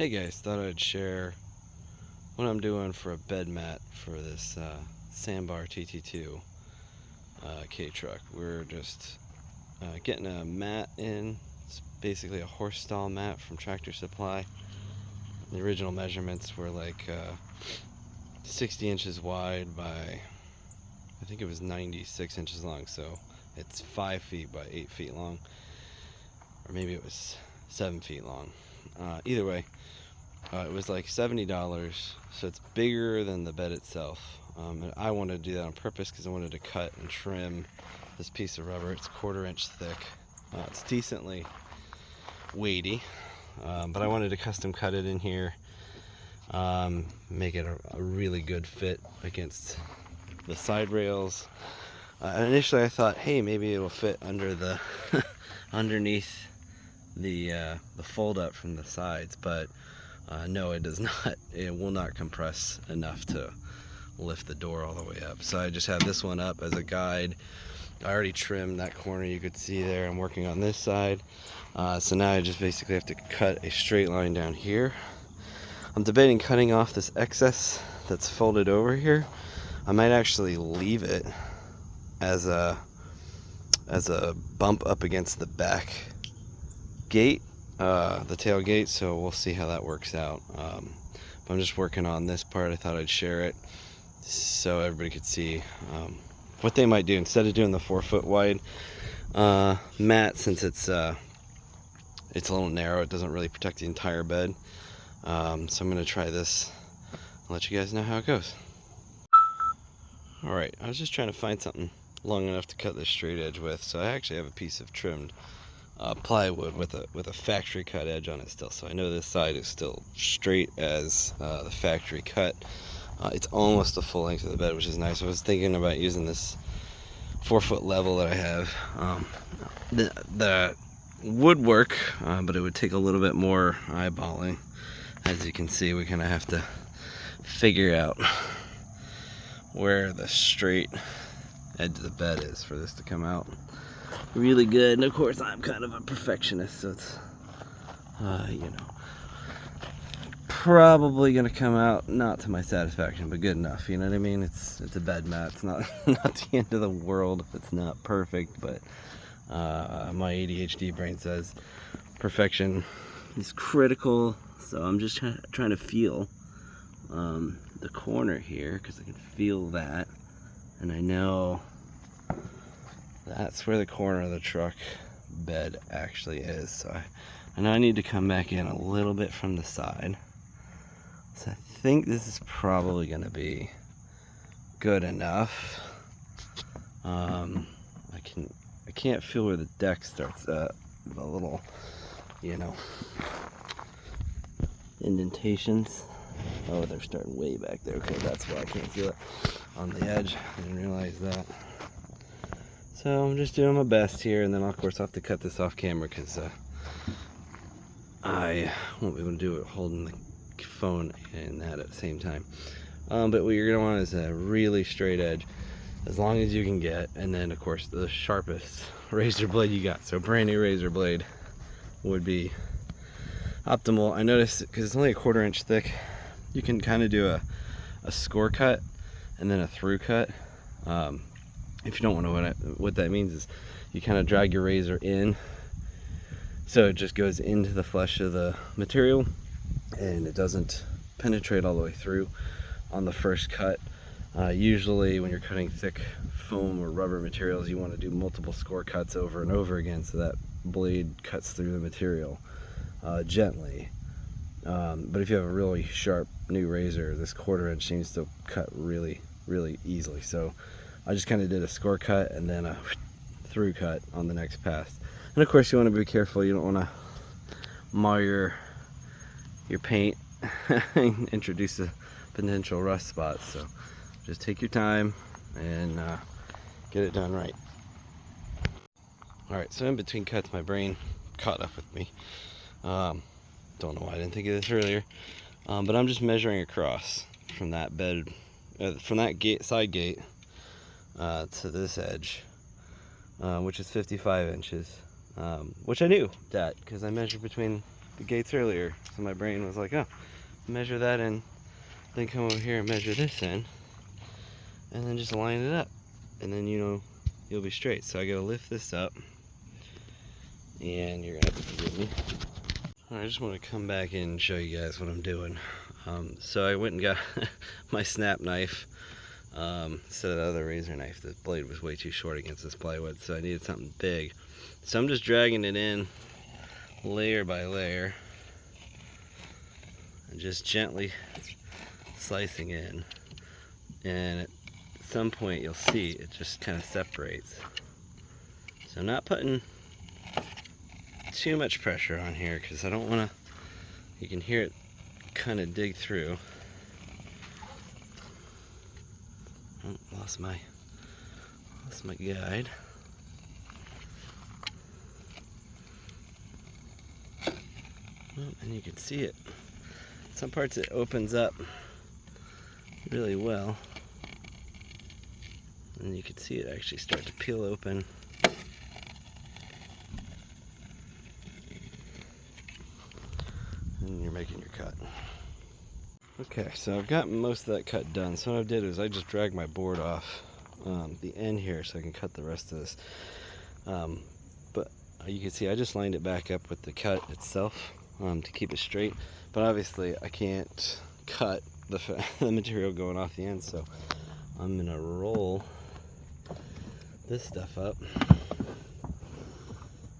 Hey guys, thought I'd share what I'm doing for a bed mat for this Sambar TT2 K-truck. We're just getting a mat in. It's basically a horse stall mat from Tractor Supply. The original measurements were like 60 inches wide by, I think it was 96 inches long, so it's 5 feet by 8 feet long, or maybe it was 7 feet long. Either way, it was like $70, so it's bigger than the bed itself. And I wanted to do that on purpose because I wanted to cut and trim this piece of rubber. It's 1/4 inch thick. It's decently weighty, but I wanted to custom cut it in here, make it a really good fit against the side rails. And initially I thought, hey, maybe it'll fit under the underneath the fold up from the sides, but no, it does not. It will not compress enough to lift the door all the way up. So I just have this one up as a guide. I already trimmed that corner, you could see there. I'm working on this side. So now I just basically have to cut a straight line down here. I'm debating cutting off this excess that's folded over here. I might actually leave it as a bump up against the back gate, the tailgate, so we'll see how that works out. But I'm just working on this part. I thought I'd share it so everybody could see what they might do instead of doing the 4-foot wide mat, since it's a little narrow. It doesn't really protect the entire bed. So I'm going to try this and let you guys know how it goes. Alright, I was just trying to find something long enough to cut this straight edge with, so I actually have a piece of trimmed plywood with a factory cut edge on it still, so I know this side is still straight as the factory cut. It's almost the full length of the bed, which is nice. I was thinking about using this 4-foot level that I have. The would work, but it would take a little bit more eyeballing. As you can see, we kind of have to figure out where the straight edge of the bed is for this to come out really good. And of course, I'm kind of a perfectionist, so it's probably gonna come out not to my satisfaction, but good enough. You know what I mean? It's a bed mat. It's not not the end of the world if it's not perfect, but my ADHD brain says perfection is critical. So I'm just trying to feel the corner here, because I can feel that, and I know that's where the corner of the truck bed actually is. So I know I need to come back in a little bit from the side. So I think this is probably going to be good enough. I can't feel where the deck starts at. The little, indentations. Oh, they're starting way back there. Okay, that's why I can't feel it on the edge. I didn't realize that. So I'm just doing my best here, and then of course I'll have to cut this off camera because I won't be able to do it holding the phone and that at the same time. But what you're going to want is a really straight edge, as long as you can get, and then of course the sharpest razor blade you got. So brand new razor blade would be optimal. I noticed, because it's only a 1/4 inch thick, you can kind of do a score cut and then a through cut. If you don't want to know what that means, is you kind of drag your razor in so it just goes into the flesh of the material and it doesn't penetrate all the way through on the first cut. Usually when you're cutting thick foam or rubber materials, you want to do multiple score cuts over and over again so that blade cuts through the material gently. But if you have a really sharp new razor, this 1/4 inch seems to cut really easily. So I just kind of did a score cut and then a through cut on the next pass. And of course you want to be careful. You don't want to mar your paint and introduce a potential rust spot. So just take your time and get it done right. Alright, so in between cuts, my brain caught up with me. Don't know why I didn't think of this earlier. But I'm just measuring across from that bed, from that side gate to this edge, which is 55 inches, which I knew that because I measured between the gates earlier. So my brain was like, oh, measure that in, then come over here and measure this in, and then just line it up. And then, you know, you'll be straight. So I gotta lift this up, and you're gonna have to forgive me. I just want to come back in and show you guys what I'm doing. So I went and got my snap knife instead of the other razor knife. The blade was way too short against this plywood, so I needed something big. So I'm just dragging it in layer by layer and just gently slicing in. And at some point you'll see it just kind of separates. So I'm not putting too much pressure on here because I don't want to, you can hear it kind of dig through. Oh, lost my guide. Oh, and you can see it. Some parts it opens up really well, and you can see it actually start to peel open. And you're making your cut. Okay, so I've got most of that cut done. So what I did is I just dragged my board off the end here so I can cut the rest of this. But you can see I just lined it back up with the cut itself to keep it straight. But obviously I can't cut the material going off the end, so I'm gonna roll this stuff up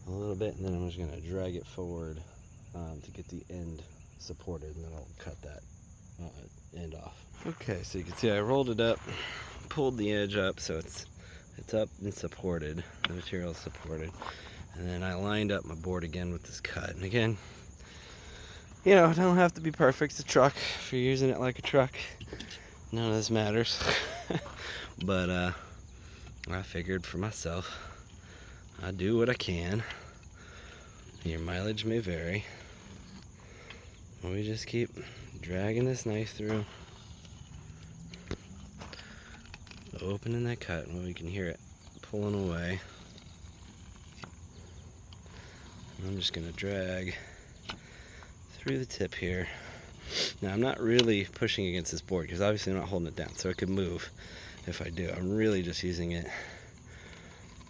a little bit, and then I'm just gonna drag it forward to get the end supported, and then I'll cut that end off. Okay, so you can see I rolled it up, pulled the edge up so it's up and supported, the material is supported, and then I lined up my board again with this cut. And again, you know, it don't have to be perfect. It's a truck. If you're using it like a truck, none of this matters. But I figured for myself, I do what I can. Your mileage may vary. We just keep dragging this knife through, opening that cut, and we can hear it pulling away. And I'm just gonna drag through the tip here. Now I'm not really pushing against this board because obviously I'm not holding it down, so it could move if I do. I'm really just using it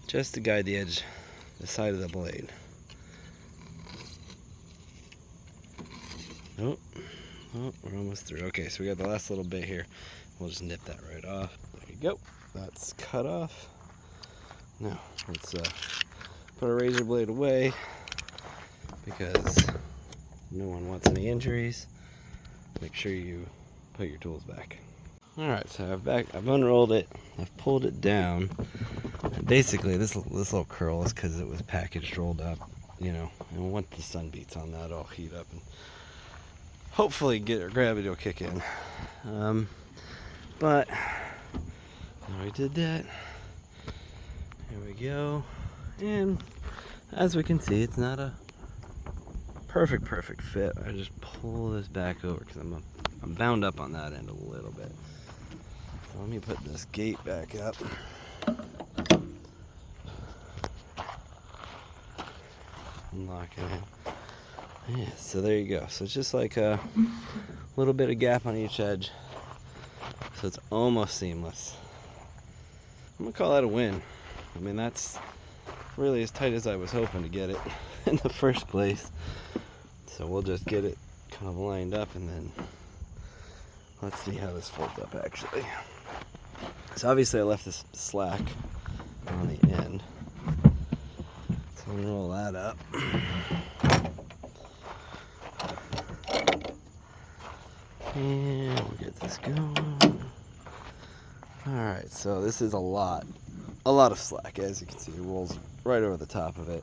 just to guide the edge, the side of the blade. Oh, we're almost through. Okay, so we got the last little bit here. We'll just nip that right off. There you go. That's cut off. Now, let's put our razor blade away because no one wants any injuries. Make sure you put your tools back. Alright, so I've unrolled it. I've pulled it down. And basically, this little curl is because it was packaged rolled up, you know. And once the sun beats on that, it'll heat up and hopefully gravity will kick in. But now we did that. Here we go. And as we can see, it's not a perfect fit. I just pull this back over because I'm bound up on that end a little bit. So let me put this gate back up. And lock it in. Yeah, so there you go. So it's just like a little bit of gap on each edge. So it's almost seamless. I'm gonna call that a win. I mean, that's really as tight as I was hoping to get it in the first place. So we'll just get it kind of lined up, and then let's see how this folds up actually. So obviously I left this slack on the end. So I'm gonna roll that up. And we'll get this going. Alright, so this is a lot of slack. As you can see, it rolls right over the top of it.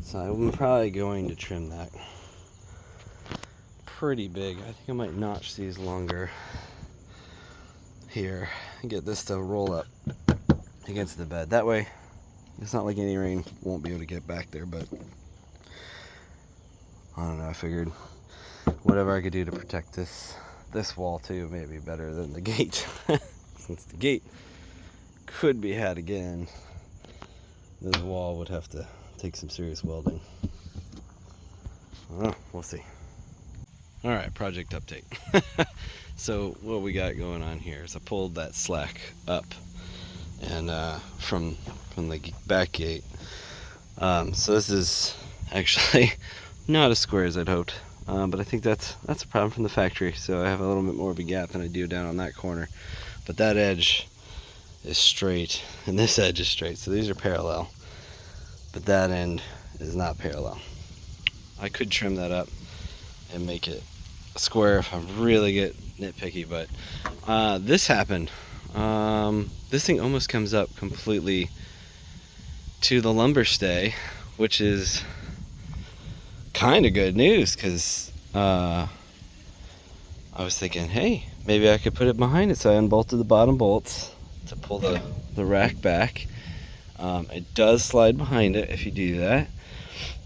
So I'm probably going to trim that pretty big. I think I might notch these longer here and get this to roll up against the bed. That way, it's not like any rain won't be able to get back there, but I don't know, I figured whatever I could do to protect this wall too may be better than the gate. Since the gate could be had again, this wall would have to take some serious welding. Oh, we'll see. All right, project update. So what we got going on here is I pulled that slack up and from the back gate. So this is actually not as square as I'd hoped, but I think that's a problem from the factory. So I have a little bit more of a gap than I do down on that corner, but that edge is straight and this edge is straight, so these are parallel, but that end is not parallel. I could trim that up and make it square if I really get nitpicky, but this happened. This thing almost comes up completely to the lumber stay, which is kind of good news, because I was thinking, hey, maybe I could put it behind it. So I unbolted the bottom bolts to pull the rack back. It does slide behind it if you do that.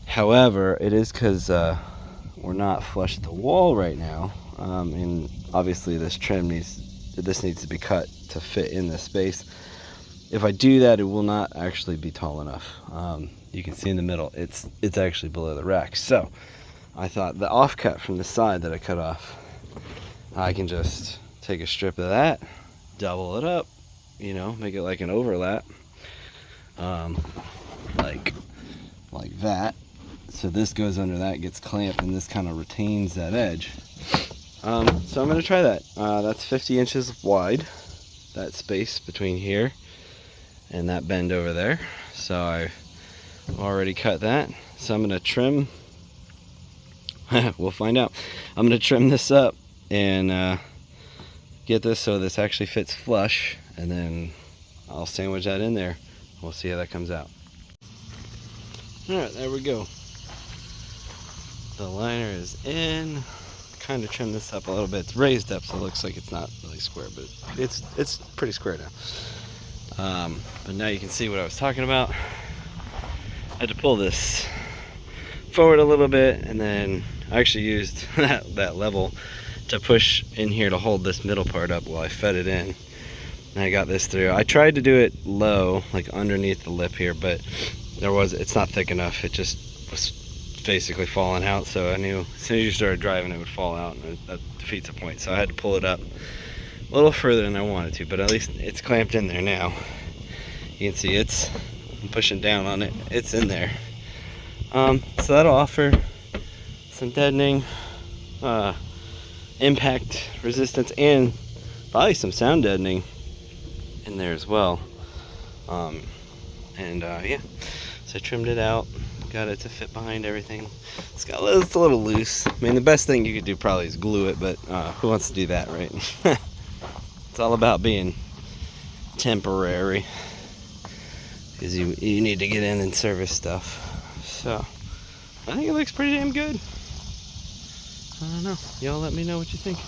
However, it is because we're not flush at the wall right now, and obviously this trim needs to be cut to fit in this space. If I do that, it will not actually be tall enough. You can see in the middle, it's actually below the rack. So I thought the offcut from the side that I cut off, I can just take a strip of that, double it up, you know, make it like an overlap, like that. So this goes under that, gets clamped, and this kind of retains that edge. So I'm going to try that. That's 50 inches wide, that space between here and that bend over there. So I've already cut that. So I'm going to trim. We'll find out. I'm going to trim this up and get this so this actually fits flush, and then I'll sandwich that in there. We'll see how that comes out. Alright, there we go. The liner is in. Kind of trim this up a little bit. It's raised up, so it looks like it's not really square, but it's pretty square now. But now you can see what I was talking about. I had to pull this forward a little bit, and then I actually used that level to push in here to hold this middle part up while I fed it in. And I got this through. I tried to do it low, like underneath the lip here, but it's not thick enough. It just was basically falling out, so I knew as soon as you started driving it would fall out, and that defeats the point. So I had to pull it up a little further than I wanted to, but at least it's clamped in there now. You can see I'm pushing down on it, it's in there. So that'll offer some deadening, impact resistance, and probably some sound deadening in there as well. Yeah, so I trimmed it out, got it to fit behind everything. It's a little loose. I mean, the best thing you could do probably is glue it, but who wants to do that, right? It's all about being temporary, because you need to get in and service stuff. So I think it looks pretty damn good. I don't know. Y'all let me know what you think.